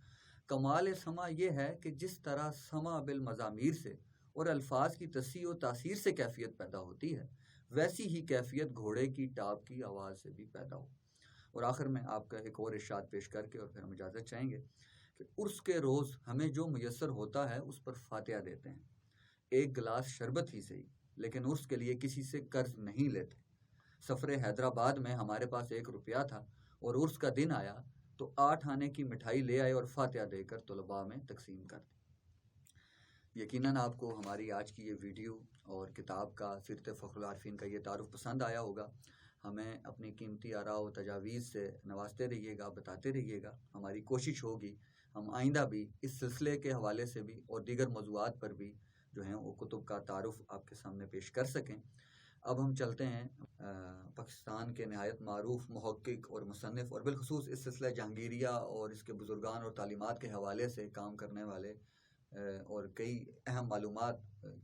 کمال سما یہ ہے کہ جس طرح سما بالمزامیر سے اور الفاظ کی تصحیح و تاثیر سے کیفیت پیدا ہوتی ہے، ویسی ہی کیفیت گھوڑے کی ٹاپ کی آواز سے بھی پیدا ہو۔ اور آخر میں آپ کا ایک اور ارشاد پیش کر کے اور پھر ہم اجازت چاہیں گے کہ عرس کے روز ہمیں جو میسر ہوتا ہے اس پر فاتحہ دیتے ہیں، ایک گلاس شربت ہی صحیح، لیکن عرس کے لیے کسی سے قرض نہیں لیتے۔ سفر حیدرآباد میں ہمارے پاس 1 روپیہ تھا اور عرس کا دن آیا تو 8 آنے کی مٹھائی لے آئے اور فاتحہ دے کر طلباء میں تقسیم کر دی۔ یقیناً آپ کو ہماری آج کی یہ ویڈیو اور کتاب کا سیرت فخر العارفین کا یہ تعارف پسند آیا ہوگا۔ ہمیں اپنی قیمتی آراء و تجاویز سے نوازتے رہیے گا، بتاتے رہیے گا۔ ہماری کوشش ہوگی ہم آئندہ بھی اس سلسلے کے حوالے سے بھی اور دیگر موضوعات پر بھی جو ہیں وہ کتب کا تعارف آپ کے سامنے پیش کر سکیں۔ اب ہم چلتے ہیں پاکستان کے نہایت معروف محقق اور مصنف اور بالخصوص اس سلسلہ جہانگیریہ اور اس کے بزرگان اور تعلیمات کے حوالے سے کام کرنے والے اور کئی اہم معلومات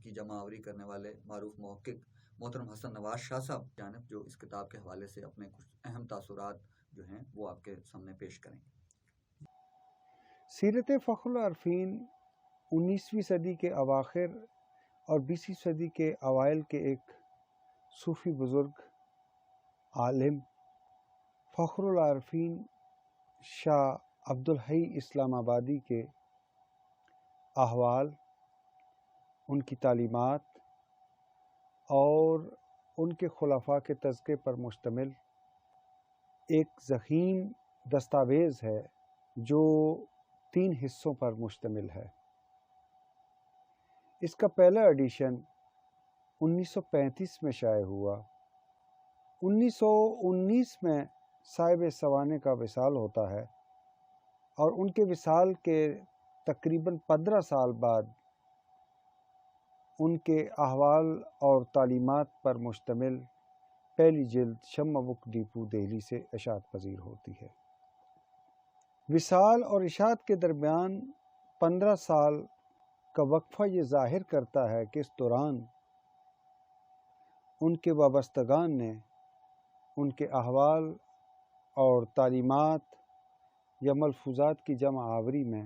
کی جمع آوری کرنے والے معروف محقق محترم حسن نواز شاہ صاحب جانب، جو اس کتاب کے حوالے سے اپنے کچھ اہم تاثرات جو ہیں وہ آپ کے سامنے پیش کریں گے۔ سیرت فخر العارفین 19ویں صدی کے اواخر اور 20ویں صدی کے اوائل کے ایک صوفی بزرگ عالم فخر العارفین شاہ عبدالحی اسلام آبادی کے احوال، ان کی تعلیمات اور ان کے خلفاء کے تذکرے پر مشتمل ایک ضخیم دستاویز ہے جو 3 حصوں پر مشتمل ہے۔ اس کا پہلا ایڈیشن 1935 میں شائع ہوا۔ 1919 میں صاحب سوانح کا وصال ہوتا ہے اور ان کے وصال کے تقریباً 15 سال بعد ان کے احوال اور تعلیمات پر مشتمل پہلی جلد شمع بک ڈیپو دہلی سے اشاعت پذیر ہوتی ہے۔ وصال اور اشاعت کے درمیان 15 سال کا وقفہ یہ ظاہر کرتا ہے کہ اس دوران ان کے وابستگان نے ان کے احوال اور تعلیمات یا ملفوظات کی جمع آوری میں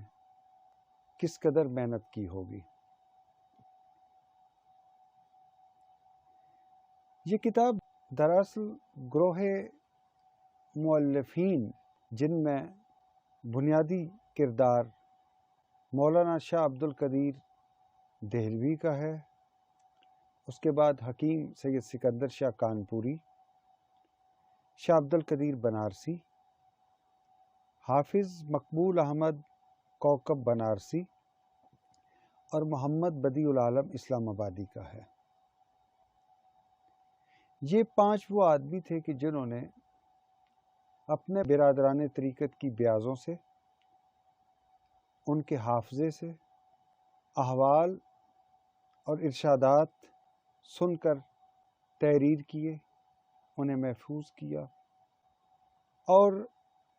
کس قدر محنت کی ہوگی۔ یہ کتاب دراصل گروہ مؤلفین جن میں بنیادی کردار مولانا شاہ عبدالقدیر دہلوی کا ہے، اس کے بعد حکیم سید سکندر شاہ کانپوری، شاہ عبدالقدیر بنارسی، حافظ مقبول احمد کوکب بنارسی اور محمد بدیع العالم اسلام آبادی کا ہے۔ یہ 5 وہ آدمی تھے کہ جنہوں نے اپنے برادران طریقت کی بیازوں سے، ان کے حافظے سے احوال اور ارشادات سن کر تحریر کیے، انہیں محفوظ کیا، اور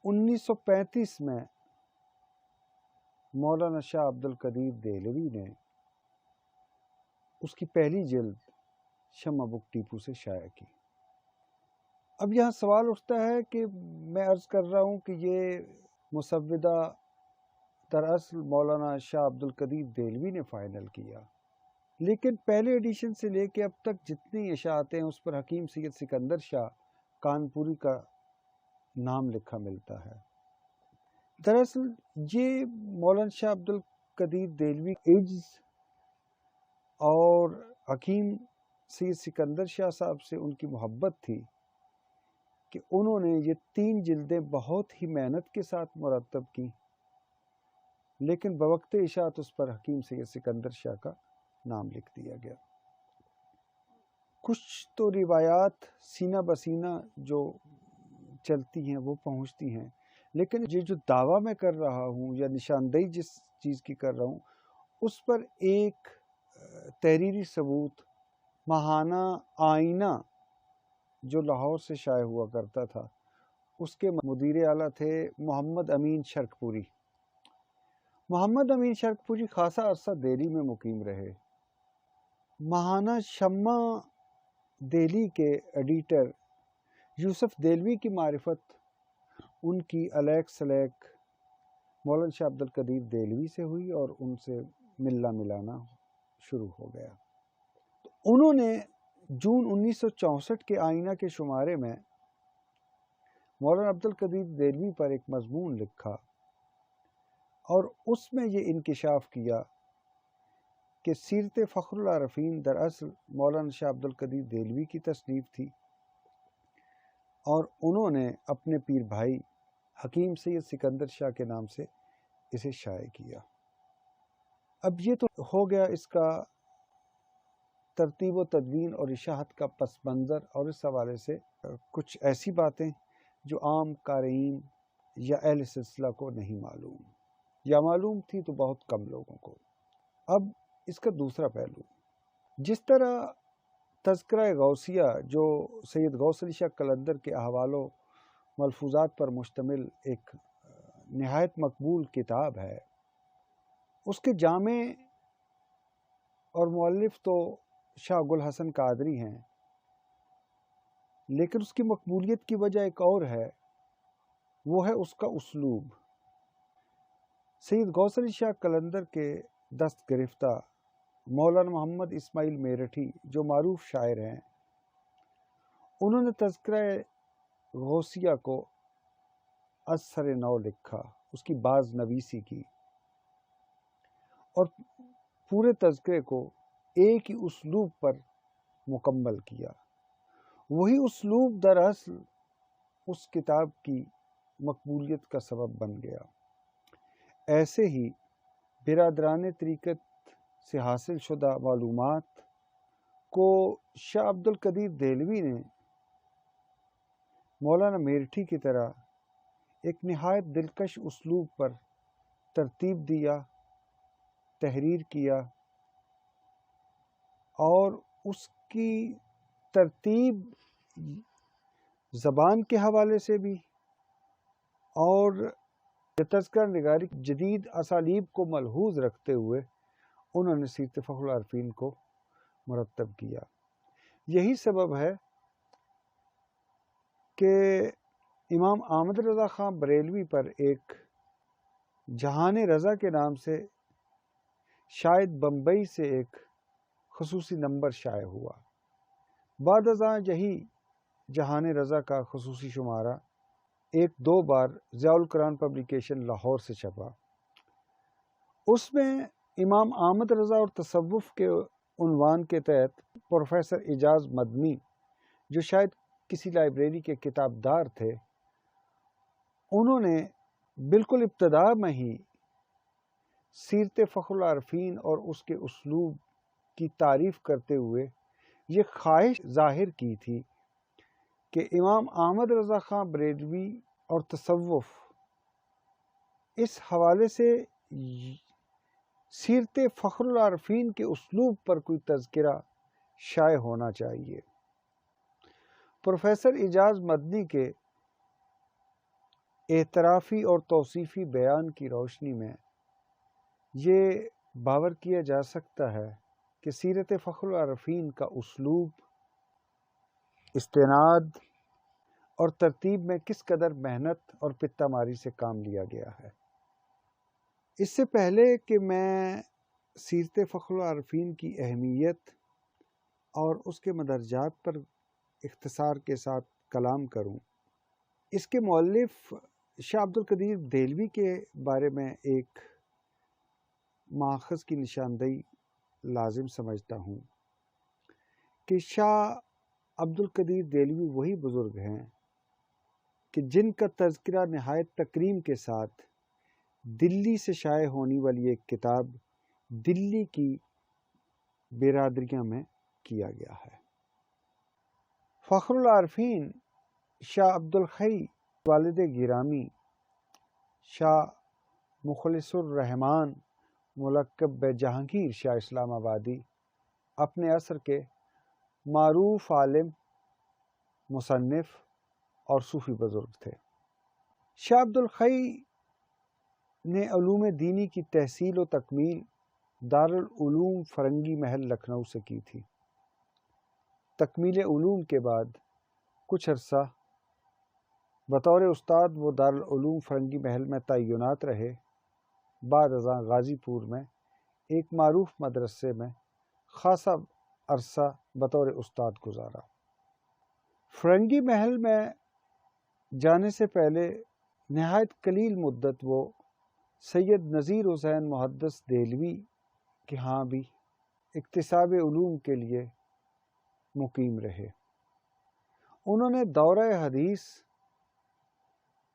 1935 میں مولانا شاہ عبدالقدیر دہلوی نے اس کی پہلی جلد شمع بک ڈیپو سے شائع کی۔ اب یہاں سوال اٹھتا ہے کہ میں عرض کر رہا ہوں کہ یہ مسودہ دراصل مولانا شاہ عبدالقدیر دہلوی نے فائنل کیا، لیکن پہلے ایڈیشن سے لے کے اب تک جتنی اشاعتیں ہیں اس پر حکیم سید سکندر شاہ کانپوری کا نام لکھا ملتا ہے۔ دراصل یہ مولانا شاہ عبدالقدیر دہلوی عجز اور حکیم سید سکندر شاہ صاحب سے ان کی محبت تھی کہ انہوں نے یہ 3 جلدیں بہت ہی محنت کے ساتھ مرتب کی، لیکن بوقت اشاعت اس پر حکیم سید سکندر شاہ کا نام لکھ دیا گیا۔ کچھ تو روایات سینہ بسینہ جو چلتی ہیں وہ پہنچتی ہیں، لیکن یہ جو دعویٰ میں کر رہا ہوں یا نشاندہی جس چیز کی کر رہا ہوں اس پر ایک تحریری ثبوت ماہانہ آئینہ جو لاہور سے شائع ہوا کرتا تھا، اس کے مدیر اعلیٰ تھے محمد امین شرقپوری۔ محمد امین شرقپوری خاصا عرصہ دہلی میں مقیم رہے۔ ماہانہ شمع دہلی کے ایڈیٹر یوسف دہلوی کی معرفت ان کی علیق سلیق مولانا شاہ عبدالقدیر دہلوی سے ہوئی اور ان سے ملنا ملانا شروع ہو گیا۔ تو انہوں نے جون 1964 کے آئینہ کے شمارے میں مولانا عبدالقدیر دہلوی پر ایک مضمون لکھا اور اس میں یہ انکشاف کیا کہ سیرت فخر العارفین دراصل مولانا شاہ عبدالقدیر دہلوی کی تصنیف تھی اور انہوں نے اپنے پیر بھائی حکیم سید سکندر شاہ کے نام سے اسے شائع کیا۔ اب یہ تو ہو گیا اس کا ترتیب و تدوین اور اشاعت کا پس منظر، اور اس حوالے سے کچھ ایسی باتیں جو عام قارئین یا اہل سلسلہ کو نہیں معلوم، یا معلوم تھی تو بہت کم لوگوں کو۔ اب اس کا دوسرا پہلو، جس طرح تذکرہ غوثیہ جو سید غوث علی شاہ قلندر کے احوال و ملفوظات پر مشتمل ایک نہایت مقبول کتاب ہے، اس کے جامع اور مؤلف تو شاہ گل حسن قادری ہیں، لیکن اس کی مقبولیت کی وجہ ایک اور ہے، وہ ہے اس کا اسلوب۔ سید غوث علی شاہ قلندر کے دست گرفتہ مولانا محمد اسماعیل میرٹھی جو معروف شاعر ہیں، انہوں نے تذکرہ غوثیہ کو از سر نو لکھا، اس کی باز نویسی کی، اور پورے تذکرے کو ایک ہی اسلوب پر مکمل کیا۔ وہی اسلوب دراصل اس کتاب کی مقبولیت کا سبب بن گیا۔ ایسے ہی برادران طریقت سے حاصل شدہ معلومات کو شاہ عبد القدیر دہلوی نے مولانا میرٹھی کی طرح ایک نہایت دلکش اسلوب پر ترتیب دیا، تحریر کیا، اور اس کی ترتیب زبان کے حوالے سے بھی اور تذکرہ نگاری جدید اسالیب کو ملحوظ رکھتے ہوئے انہوں نے سیرت فخر العارفین کو مرتب کیا۔ یہی سبب ہے کہ امام احمد رضا خان بریلوی پر ایک جہان رضا کے نام سے شاید بمبئی سے ایک خصوصی نمبر شائع ہوا۔ بعد ازاں یہی جہان رضا کا خصوصی شمارہ ایک دو بار ضیاء القرآن پبلیکیشن لاہور سے چھپا۔ اس میں امام احمد رضا اور تصوف کے عنوان کے تحت پروفیسر اعجاز مدنی، جو شاید کسی لائبریری کے کتابدار تھے، انہوں نے بالکل ابتدا میں ہی سیرت فخر العارفین اور اس کے اسلوب کی تعریف کرتے ہوئے یہ خواہش ظاہر کی تھی کہ امام احمد رضا خان بریلوی اور تصوف اس حوالے سے سیرت فخر العارفین کے اسلوب پر کوئی تذکرہ شائع ہونا چاہیے۔ پروفیسر اعجاز مدنی کے اعترافی اور توصیفی بیان کی روشنی میں یہ باور کیا جا سکتا ہے کہ سیرت فخر العارفین کا اسلوب، استناد اور ترتیب میں کس قدر محنت اور پتہ ماری سے کام لیا گیا ہے۔ اس سے پہلے کہ میں سیرت فخر العارفین کی اہمیت اور اس کے مدرجات پر اختصار کے ساتھ کلام کروں، اس کے مؤلف شاہ عبد القدیر دہلوی کے بارے میں ایک ماخذ کی نشاندہی لازم سمجھتا ہوں کہ شاہ عبد القدیر دہلوی وہی بزرگ ہیں کہ جن کا تذکرہ نہایت تکریم کے ساتھ دلی سے شائع ہونے والی ایک کتاب دلی کی برادریاں میں کیا گیا ہے۔ فخر العارفین شاہ عبد الحی والد گرامی شاہ مخلص الرحمن ملقب جہانگیر شاہ اسلام آبادی اپنے عصر کے معروف عالم، مصنف اور صوفی بزرگ تھے۔ شاہ عبد الحی نے علوم دینی کی تحصیل و تکمیل دارالعلوم فرنگی محل لکھنؤ سے کی تھی۔ تکمیل علوم کے بعد کچھ عرصہ بطور استاد وہ دارالعلوم فرنگی محل میں تعینات رہے۔ بعد ازاں غازی پور میں ایک معروف مدرسے میں خاصا عرصہ بطور استاد گزارا۔ فرنگی محل میں جانے سے پہلے نہایت قلیل مدت وہ سید نذیر حسین محدث دہلوی کے ہاں بھی اکتساب علوم کے لیے مقیم رہے، انہوں نے دورہ حدیث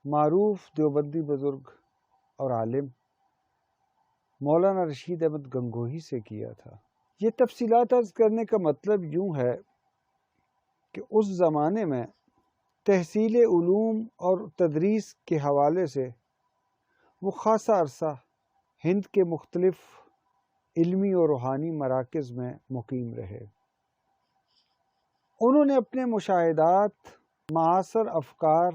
معروف دیوبندی بزرگ اور عالم مولانا رشید احمد گنگوہی سے کیا تھا۔ یہ تفصیلات عرض کرنے کا مطلب یوں ہے کہ اس زمانے میں تحصیل علوم اور تدریس کے حوالے سے وہ خاصا عرصہ ہند کے مختلف علمی اور روحانی مراکز میں مقیم رہے۔ انہوں نے اپنے مشاہدات، معاصر افکار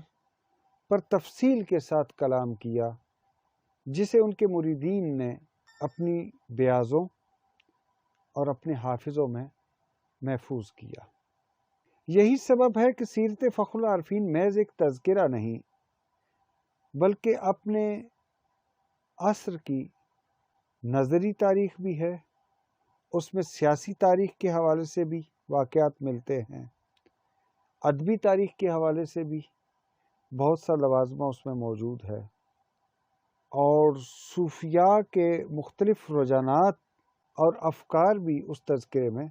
پر تفصیل کے ساتھ کلام کیا، جسے ان کے مریدین نے اپنی بیاضوں اور اپنے حافظوں میں محفوظ کیا۔ یہی سبب ہے کہ سیرت فخر العارفین محض ایک تذکرہ نہیں، بلکہ اپنے عصر کی نظری تاریخ بھی ہے۔ اس میں سیاسی تاریخ کے حوالے سے بھی واقعات ملتے ہیں، ادبی تاریخ کے حوالے سے بھی بہت سا لوازمہ اس میں موجود ہے، اور صوفیاء کے مختلف رجحانات اور افکار بھی اس تذکرے میں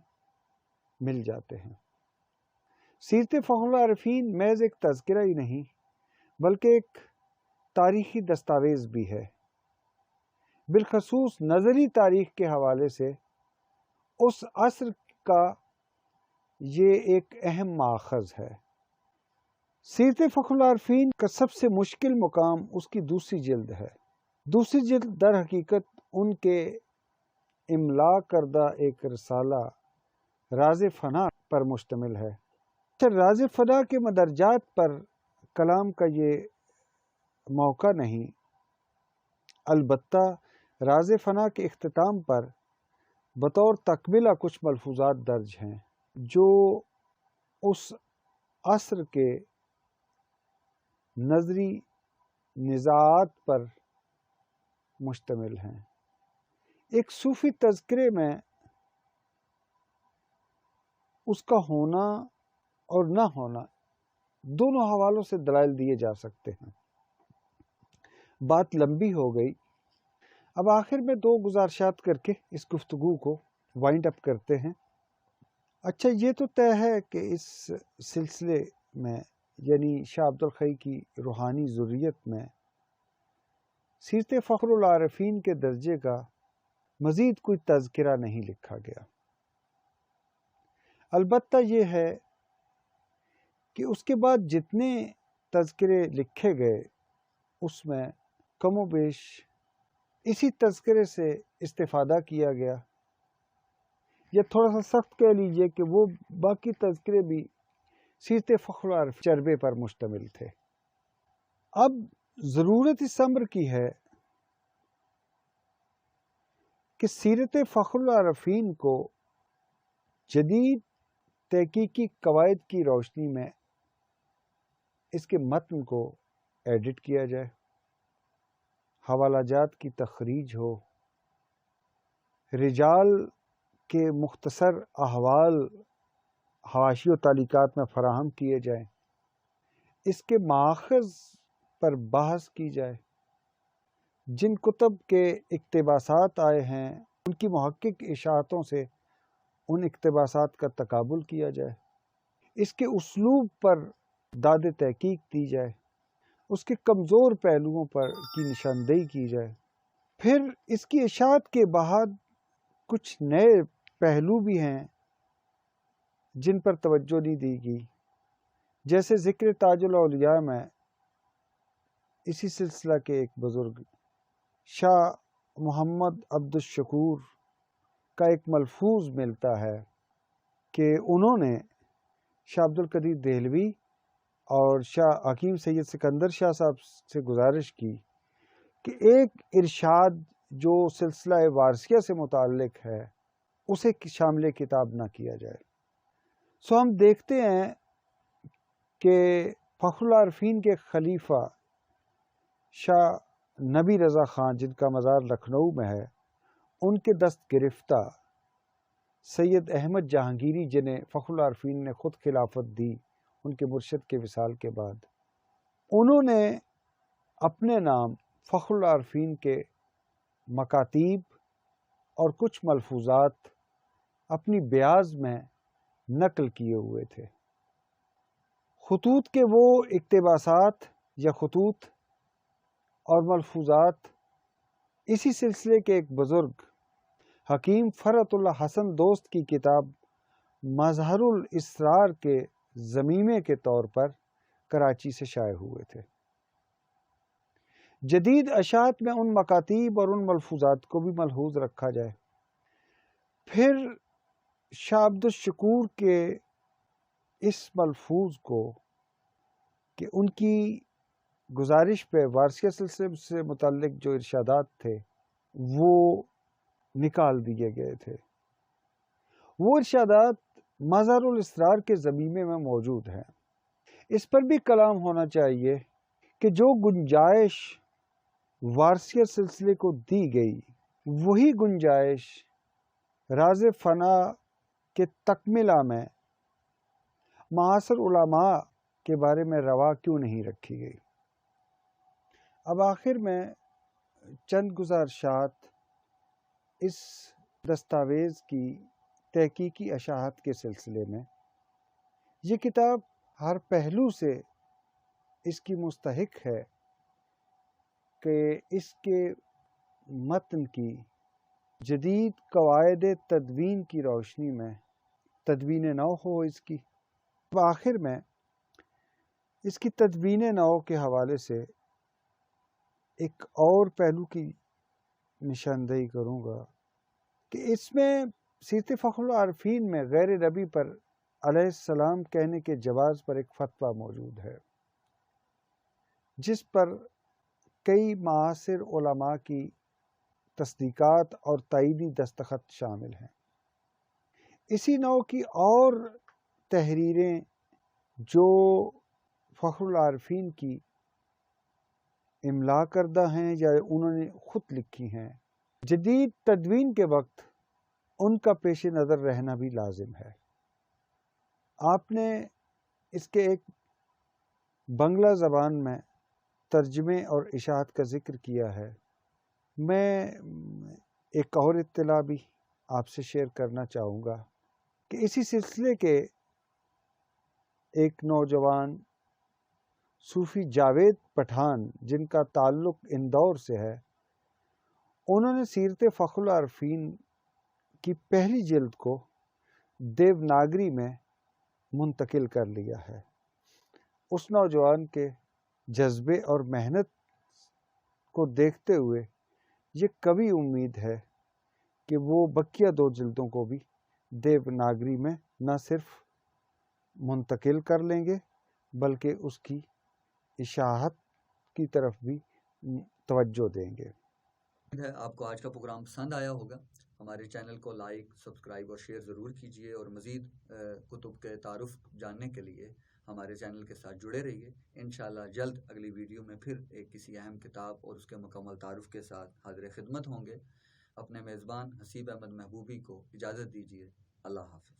مل جاتے ہیں۔ سیرت فخر العارفین محض ایک تذکرہ ہی نہیں، بلکہ ایک تاریخی دستاویز بھی ہے۔ بالخصوص نظری تاریخ کے حوالے سے اس عصر کا یہ ایک اہم ماخذ ہے۔ سیرت فخر العارفین کا سب سے مشکل مقام اس کی دوسری جلد ہے۔ دوسری جلد در حقیقت ان کے املا کردہ ایک رسالہ راز فنا پر مشتمل ہے۔ راز فنا کے مدرجات پر کلام کا یہ موقع نہیں، البتہ راز فنا کے اختتام پر بطور تکملہ کچھ ملفوظات درج ہیں جو اس عصر کے نظری نزاعات پر مشتمل ہیں۔ ایک صوفی تذکرے میں اس کا ہونا اور نہ ہونا دونوں حوالوں سے دلائل دیے جا سکتے ہیں۔ بات لمبی ہو گئی، اب آخر میں دو گزارشات کر کے اس گفتگو کو وائنڈ اپ کرتے ہیں۔ اچھا، یہ تو طے ہے کہ اس سلسلے میں یعنی شاہ عبد الحی کی روحانی ذریت میں سیرت فخر العارفین کے درجے کا مزید کوئی تذکرہ نہیں لکھا گیا۔ البتہ یہ ہے کہ اس کے بعد جتنے تذکرے لکھے گئے اس میں کم و بیش اسی تذکرے سے استفادہ کیا گیا، یا تھوڑا سا سخت کہہ لیجئے کہ وہ باقی تذکرے بھی سیرت فخر العارفین چربے پر مشتمل تھے۔ اب ضرورت اس امر کی ہے کہ سیرت فخر العارفین کو جدید تحقیقی قواعد کی روشنی میں اس کے متن کو ایڈٹ کیا جائے، حوالہ جات کی تخریج ہو، رجال کے مختصر احوال حواشی و تعلیقات میں فراہم کیے جائیں، اس کے ماخذ پر بحث کی جائے، جن کتب کے اقتباسات آئے ہیں ان کی محقق اشاعتوں سے ان اقتباسات کا تقابل کیا جائے، اس کے اسلوب پر داد تحقیق دی جائے، اس کے کمزور پہلوؤں پر کی نشاندہی کی جائے۔ پھر اس کی اشاعت کے بعد کچھ نئے پہلو بھی ہیں جن پر توجہ نہیں دی گئی، جیسے ذکر تاج الاولیاء میں اسی سلسلہ کے ایک بزرگ شاہ محمد عبد الشکور کا ایک ملفوظ ملتا ہے کہ انہوں نے شاہ عبد القدیر دہلوی اور شاہ حکیم سید سکندر شاہ صاحب سے گزارش کی کہ ایک ارشاد جو سلسلہ وارثیہ سے متعلق ہے اسے شامل کتاب نہ کیا جائے۔ سو ہم دیکھتے ہیں کہ فخر العارفین کے خلیفہ شاہ نبی رضا خان، جن کا مزار لکھنؤ میں ہے، ان کے دست گرفتہ سید احمد جہانگیری، جنہیں فخر العارفین نے خود خلافت دی ان کے مرشد کے وصال کے بعد، انہوں نے اپنے نام فخر العارفین کے مکاتیب اور کچھ ملفوظات اپنی بیاض میں نقل کیے ہوئے تھے۔ خطوط کے وہ اقتباسات یا خطوط اور ملفوظات اسی سلسلے کے ایک بزرگ حکیم فرحت اللہ حسن دوست کی کتاب مظہر الاسرار کے ضمیمے کے طور پر کراچی سے شائع ہوئے تھے۔ جدید اشاعت میں ان مکاتیب اور ان ملفوظات کو بھی ملحوظ رکھا جائے۔ پھر شاہ عبد الشکور کے اس ملفوظ کو کہ ان کی گزارش پہ وارثیہ سلسلے سے متعلق جو ارشادات تھے وہ نکال دیے گئے تھے، وہ ارشادات مظہر الاسرار کے ضمیمے میں موجود ہیں۔ اس پر بھی کلام ہونا چاہیے کہ جو گنجائش وارثیہ سلسلے کو دی گئی وہی گنجائش راز فنا کے تکملہ میں معاصر علماء کے بارے میں روا کیوں نہیں رکھی گئی۔ اب آخر میں چند گزارشات اس دستاویز کی تحقیقی اشاعت کے سلسلے میں۔ یہ کتاب ہر پہلو سے اس کی مستحق ہے کہ اس کے متن کی جدید قواعد تدوین کی روشنی میں تدوین نو ہو اس کی۔ آخر میں اس کی تدوین نو کے حوالے سے ایک اور پہلو کی نشاندہی کروں گا کہ اس میں سیرت فخر العارفین میں غیر نبی پر علیہ السلام کہنے کے جواز پر ایک فتویٰ موجود ہے، جس پر کئی معاصر علماء کی تصدیقات اور تائیدی دستخط شامل ہیں۔ اسی نوع کی اور تحریریں جو فخر العارفین کی املا کردہ ہیں یا انہوں نے خود لکھی ہیں، جدید تدوین کے وقت ان کا پیش نظر رہنا بھی لازم ہے۔ آپ نے اس کے ایک بنگلہ زبان میں ترجمے اور اشاعت کا ذکر کیا ہے۔ میں ایک اور اطلاع بھی آپ سے شیئر کرنا چاہوں گا کہ اسی سلسلے کے ایک نوجوان صوفی جاوید پٹھان، جن کا تعلق اندور سے ہے، انہوں نے سیرت فخر العارفین کی پہلی جلد کو دیوناگری میں منتقل کر لیا ہے۔ اس نوجوان کے جذبے اور محنت کو دیکھتے ہوئے یہ کبھی امید ہے کہ وہ بقیہ 2 جلدوں کو بھی دیوناگری میں نہ صرف منتقل کر لیں گے بلکہ اس کی اشاعت کی طرف بھی توجہ دیں گے۔ آپ کو آج کا پروگرام پسند آیا ہوگا۔ ہمارے چینل کو لائک، سبسکرائب اور شیئر ضرور کیجیے، اور مزید کتب کے تعارف جاننے کے لیے ہمارے چینل کے ساتھ جڑے رہیے۔ انشاءاللہ جلد اگلی ویڈیو میں پھر ایک کسی اہم کتاب اور اس کے مکمل تعارف کے ساتھ حاضر خدمت ہوں گے۔ اپنے میزبان حسیب احمد محبوبی کو اجازت دیجیے۔ اللہ حافظ۔